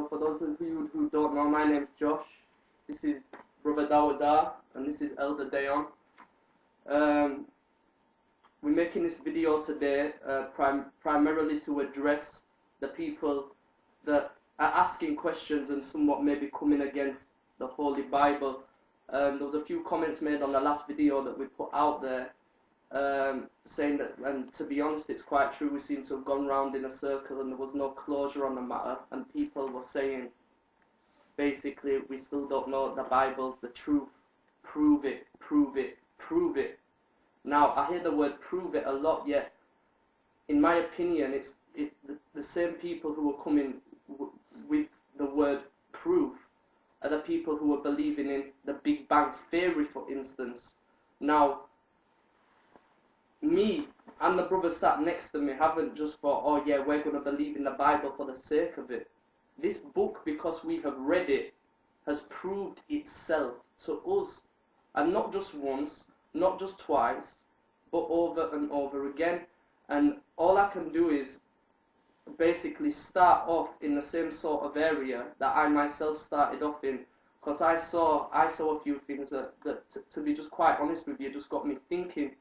for those of you who don't know, my name's Josh. This is Brother Dawada, and this is Elder Dayon. We're making this video today primarily to address the people that are asking questions and somewhat maybe coming against the Holy Bible. There was a few comments made on the last video that we put out there, saying that, and to be honest, it's quite true, we seem to have gone round in a circle and there was no closure on the matter, and people were saying, basically, we still don't know the Bible's the truth. Prove it, prove it, prove it. Now, I hear the word prove it a lot, yet, in my opinion, it's the same people who are coming with the word proof are the people who are believing in the Big Bang Theory, for instance. Now, me and the brother sat next to me haven't just thought, oh yeah, we're going to believe in the Bible for the sake of it. This book, because we have read it, has proved itself to us. And not just once, not just twice, but over and over again. And all I can do is basically start off in the same sort of area that I myself started off in. Because I saw a few things that to be just quite honest with you, just got me thinking.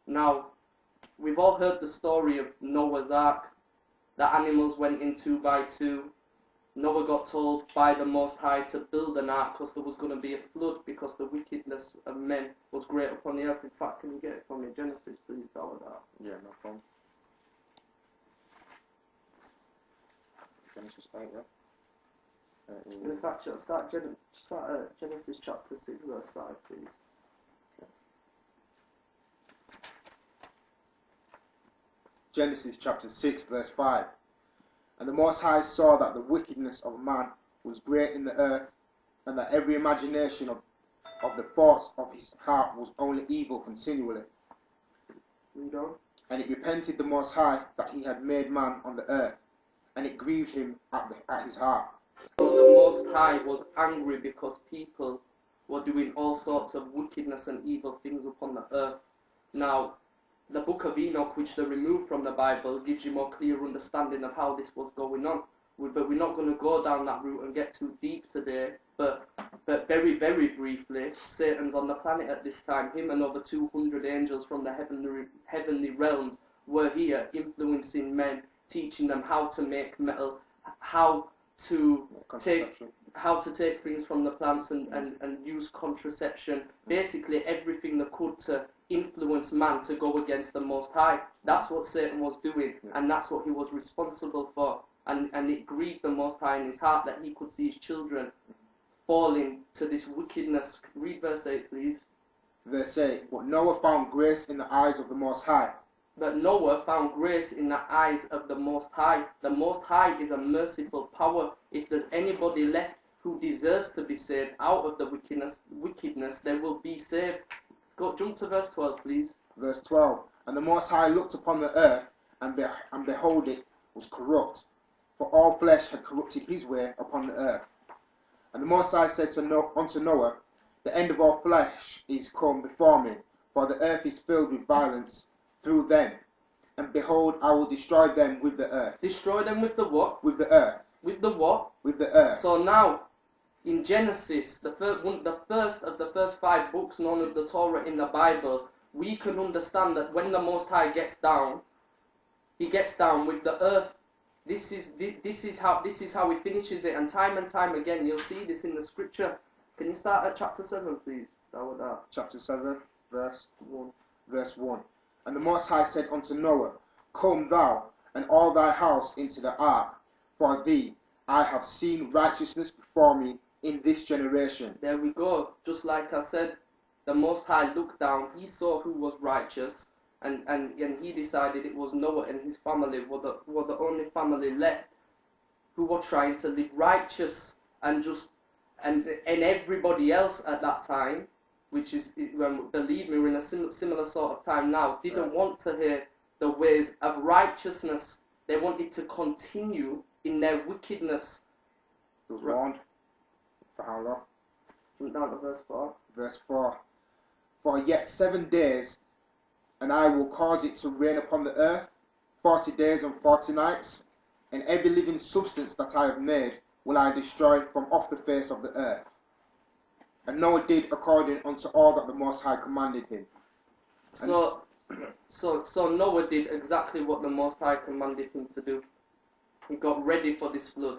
Now, we've all heard the story of Noah's Ark. The animals went in 2 by 2. Noah got told by the Most High to build an ark because there was going to be a flood because the wickedness of men was great upon the earth. In fact, can you get it from me? Genesis, please, Yeah, no problem. Genesis 8, yeah? In fact, start Genesis chapter 6, verse 5, please. Genesis chapter 6, verse 5. And the Most High saw that the wickedness of man was great in the earth, and that every imagination of the thoughts of his heart was only evil continually. Read on. And it repented the Most High that he had made man on the earth, and it grieved him at his heart. So the Most High was angry because people were doing all sorts of wickedness and evil things upon the earth. Now, the book of Enoch, which they removed from the Bible, gives you more clear understanding of how this was going on. But we're not going to go down that route and get too deep today. But very, very briefly, Satan's on the planet at this time. Him and over 200 angels from the heavenly realms were here, influencing men, teaching them how to make metal, how to take things from the plants and use contraception, basically everything they could to influence man to go against the Most High. That's what Satan was doing, and that's what he was responsible for. And it grieved the Most High in his heart that he could see his children falling to this wickedness. Read verse 8, please. Verse 8. But Noah found grace in the eyes of the Most High. But Noah found grace in the eyes of the Most High. The Most High is a merciful power. If there's anybody left who deserves to be saved out of the wickedness, they will be saved. Jump to verse 12, please. Verse 12. And the Most High looked upon the earth, and behold, it was corrupt, for all flesh had corrupted his way upon the earth. And the Most High said unto Noah, the end of all flesh is come before me, for the earth is filled with violence through them. And behold, I will destroy them with the earth. Destroy them with the what? With the earth. With the what? With the earth. So now, in Genesis, the first of the first 5 books known as the Torah in the Bible, we can understand that when the Most High gets down, he gets down with the earth. This is how he finishes it, and time again you'll see this in the scripture. Can you start at chapter 7, please? Chapter 7, verse 1. Verse 1. And the Most High said unto Noah, come thou and all thy house into the ark, for thee I have seen righteousness before me in this generation. There we go. Just like I said, the Most High looked down, he saw who was righteous, and he decided it was Noah and his family were the only family left who were trying to live righteous, and everybody else at that time, which is, believe me, we're in a similar sort of time now, didn't want to hear the ways of righteousness. They wanted to continue in their wickedness. It was warned. For how long? Jump down to verse 4. Verse 4. For yet 7 days, and I will cause it to rain upon the earth, 40 days and 40 nights, and every living substance that I have made will I destroy from off the face of the earth. And Noah did according unto all that the Most High commanded him. So Noah did exactly what the Most High commanded him to do. He got ready for this flood.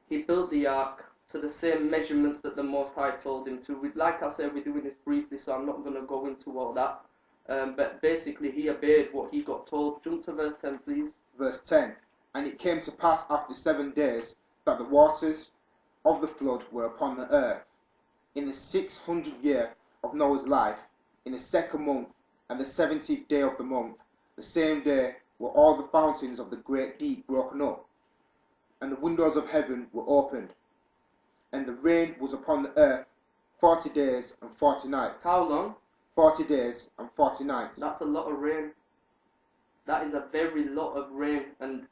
He built the ark to the same measurements that the Most High told him to. Like I said, we're doing this briefly, so I'm not going to go into all that. But basically, he obeyed what he got told. Jump to verse 10, please. Verse 10. And it came to pass after 7 days that the waters of the flood were upon the earth. In the 600th year of Noah's life, in the 2nd month, and the 70th day of the month, the same day were all the fountains of the great deep broken up, and the windows of heaven were opened, and the rain was upon the earth 40 days and 40 nights. How long? 40 days and 40 nights. That's a lot of rain. That is a very lot of rain, and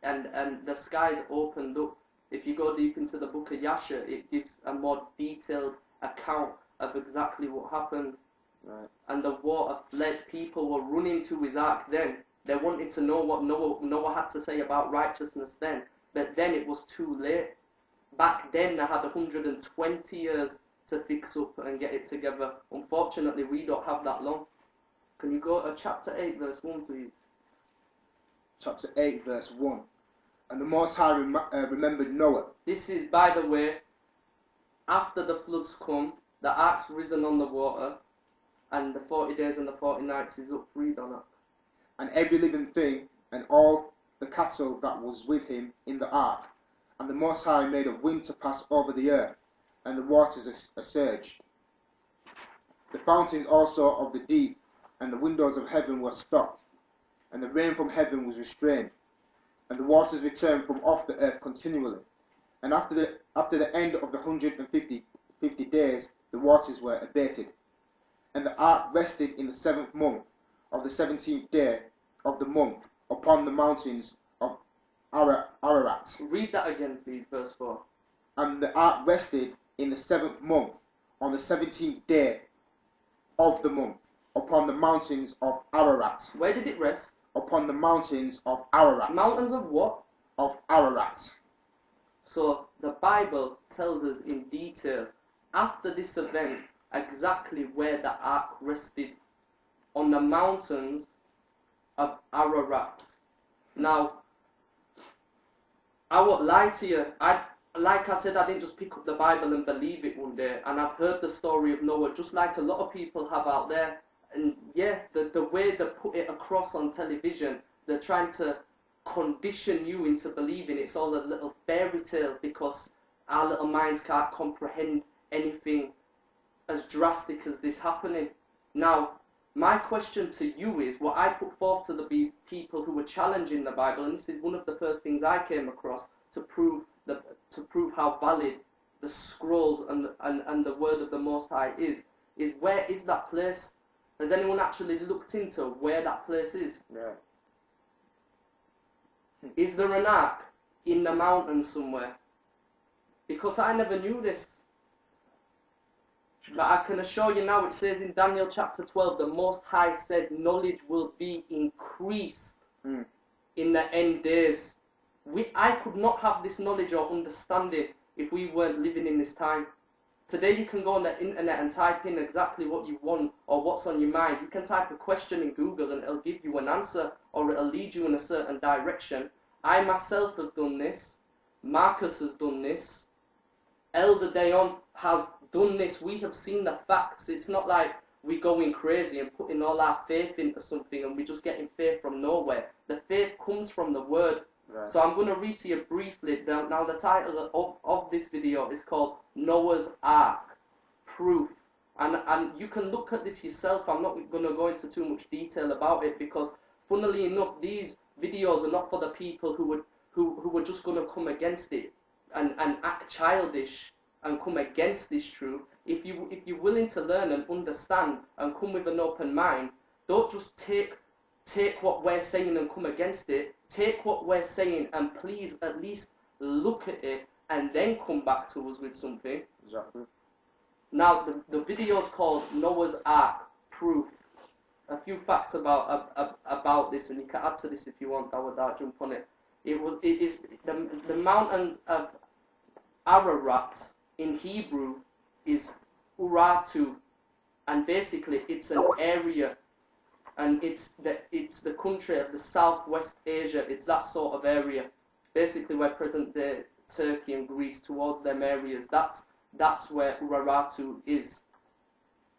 the skies opened up. If you go deep into the book of Yasha, it gives a more detailed account of exactly what happened. Right. And the water fled. People were running to his ark then. They wanted to know what Noah had to say about righteousness then. But then it was too late. Back then they had 120 years to fix up and get it together. Unfortunately, we don't have that long. Can you go to chapter 8 verse 1, please? Chapter 8 verse 1. And the Most High remembered Noah. This is, by the way, after the floods come, the ark's risen on the water, and the 40 days and the 40 nights is up. Read on it. And every living thing, and all the cattle that was with him in the ark. And the Most High made a wind to pass over the earth, and the waters surged. The fountains also of the deep, and the windows of heaven were stopped, and the rain from heaven was restrained, and the waters returned from off the earth continually. And after the end of the 150 days, the waters were abated. And the ark rested in the 7th month of the 17th day of the month upon the mountains of Ararat. Read that again, please, verse 4. And the ark rested in the 7th month on the 17th day of the month upon the mountains of Ararat. Where did it rest? Upon the mountains of Ararat. Mountains of what? Of Ararat. So the Bible tells us in detail, after this event, exactly where the ark rested. On the mountains of Ararat. Now, I won't lie to you. Like I said, I didn't just pick up the Bible and believe it one day. And I've heard the story of Noah, just like a lot of people have out there. And yeah, the way they put it across on television, they're trying to condition you into believing it's all a little fairy tale, because our little minds can't comprehend anything as drastic as this happening. Now, my question to you is, what I put forth to the people who were challenging the Bible, and this is one of the first things I came across to prove how valid the scrolls and the word of the Most High is where is that place? Has anyone actually looked into where that place is? Yeah. Is there an ark in the mountains somewhere? Because I never knew this. But I can assure you now, it says in Daniel chapter 12, the Most High said knowledge will be increased in the end days. I could not have this knowledge or understanding if we weren't living in this time. Today you can go on the internet and type in exactly what you want or what's on your mind. You can type a question in Google and it'll give you an answer, or it'll lead you in a certain direction. I myself have done this. Marcus has done this. Elder Dayon has done this. We have seen the facts. It's not like we're going crazy and putting all our faith into something and we're just getting faith from nowhere. The faith comes from the word. Right. So I'm going to read to you briefly. Now the title of this video is called Noah's Ark, Proof. And you can look at this yourself. I'm not going to go into too much detail about it, because funnily enough, these videos are not for the people who were just going to come against it and act childish and come against this truth. If you're willing to learn and understand and come with an open mind, don't just take what we're saying and come against it. Take what we're saying and please at least look at it and then come back to us with something. Exactly. Now the video is called Noah's Ark, Proof. A few facts about this, and you can add to this if you want. I would jump on it. It is the mountains of Ararat in Hebrew is Urartu, and basically it's an area, and it's the country of the Southwest Asia. It's that sort of area, basically where present-day Turkey and Greece, towards them areas. That's where Urartu is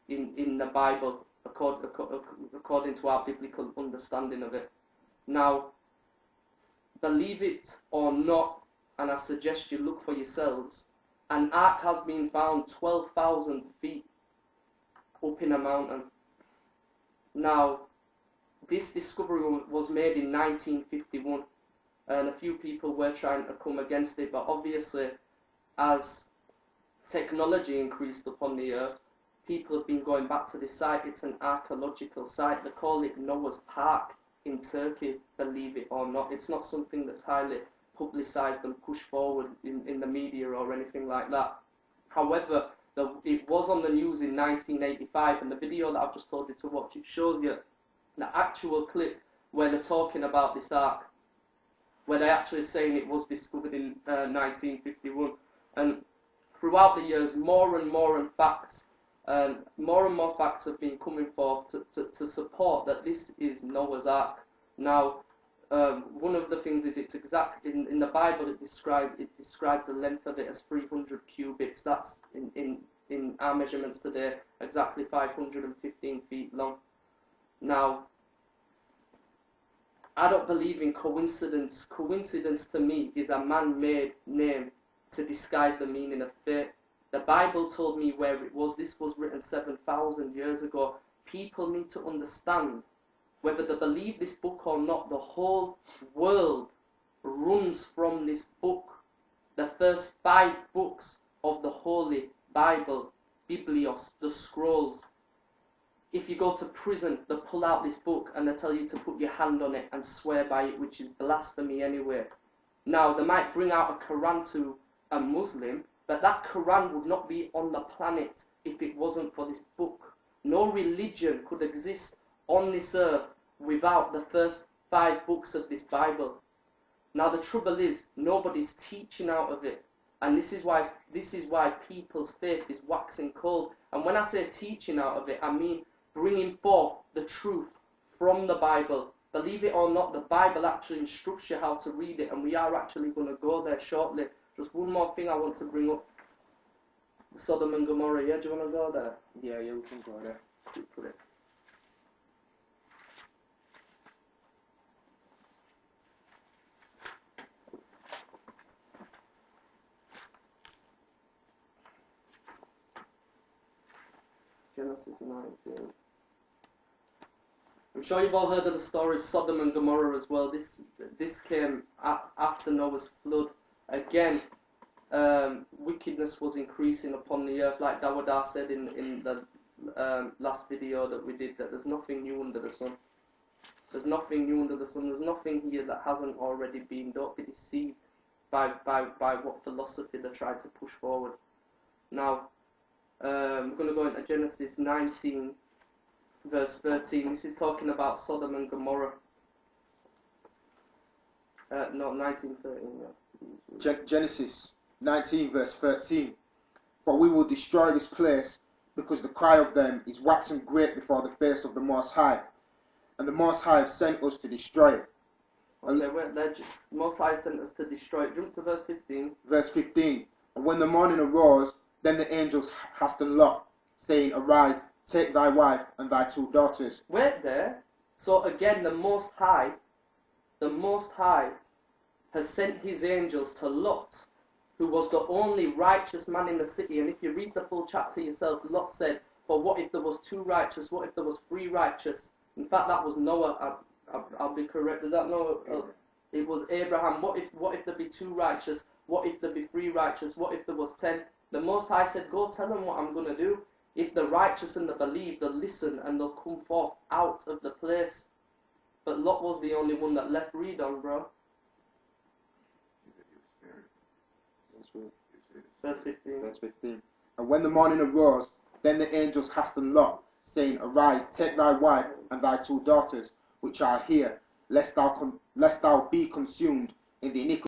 in the Bible, according to our biblical understanding of it. Now, believe it or not, and I suggest you look for yourselves, an ark has been found 12,000 feet up in a mountain. Now, this discovery was made in 1951, and a few people were trying to come against it, but obviously, as technology increased upon the earth, people have been going back to this site. It's an archaeological site. They call it Noah's Park in Turkey, believe it or not. It's not something that's highly publicised and pushed forward in the media or anything like that. However, it was on the news in 1985, and the video that I've just told you to watch, it shows you the actual clip where they're talking about this ark, where they're actually saying it was discovered in 1951. And throughout the years, more and more facts have been coming forth to support that this is Noah's Ark. Now, one of the things is it's exact in the Bible. It describes the length of it as 300 cubits. That's in our measurements today exactly 515 feet long. Now, I don't believe in coincidence. Coincidence to me is a man-made name to disguise the meaning of fate. The Bible told me where it was. This was written 7,000 years ago. People need to understand, whether they believe this book or not, the whole world runs from this book. The first 5 books of the Holy Bible, Biblios, the scrolls. If you go to prison, they pull out this book and they tell you to put your hand on it and swear by it, which is blasphemy anyway. Now, they might bring out a Quran to a Muslim, but that Quran would not be on the planet if it wasn't for this book. No religion could exist on this earth without the first 5 books of this Bible. Now, the trouble is, nobody's teaching out of it. And this is why people's faith is waxing cold. And when I say teaching out of it, I mean bringing forth the truth from the Bible. Believe it or not, the Bible actually instructs you how to read it, and we are actually going to go there shortly. Just one more thing I want to bring up. Sodom and Gomorrah, yeah? Do you want to go there? Yeah, we can go there. Put it. Genesis 19. I'm sure you've all heard of the story of Sodom and Gomorrah as well. This came after Noah's flood. Again, wickedness was increasing upon the earth, like Dawodah said in the last video that we did, that there's nothing new under the sun. There's nothing new under the sun. There's nothing here that hasn't already been. Don't be deceived by what philosophy they tried to push forward. Now, we're going to go into Genesis 19, verse 13. This is talking about Sodom and Gomorrah. No, 19:13. Yeah. Genesis 19, verse 13. For we will destroy this place, because the cry of them is waxing great before the face of the Most High, and the Most High sent us to destroy it. Okay, wait, the Most High sent us to destroy it. Jump to verse 15. Verse 15. And when the morning arose, then the angels hastened Lot, saying, Arise, take thy wife and thy 2 daughters. Wait there. So again, the Most High has sent his angels to Lot, who was the only righteous man in the city. And if you read the full chapter yourself, Lot said, for what if there was 2 righteous? What if there was 3 righteous? In fact, that was Noah. I'll be correct. Is that Noah? It was Abraham. What if there be 2 righteous? What if there be 3 righteous? What if there was 10? The Most High said, go tell them what I'm going to do. If the righteous and the believe, they'll listen and they'll come forth out of the place. But Lot was the only one that left. Read on, bro. Verse 15. Verse 15. And when the morning arose, then the angels hastened Lot, saying, Arise, take thy wife and thy 2 daughters, which are here, lest thou be consumed in the iniquity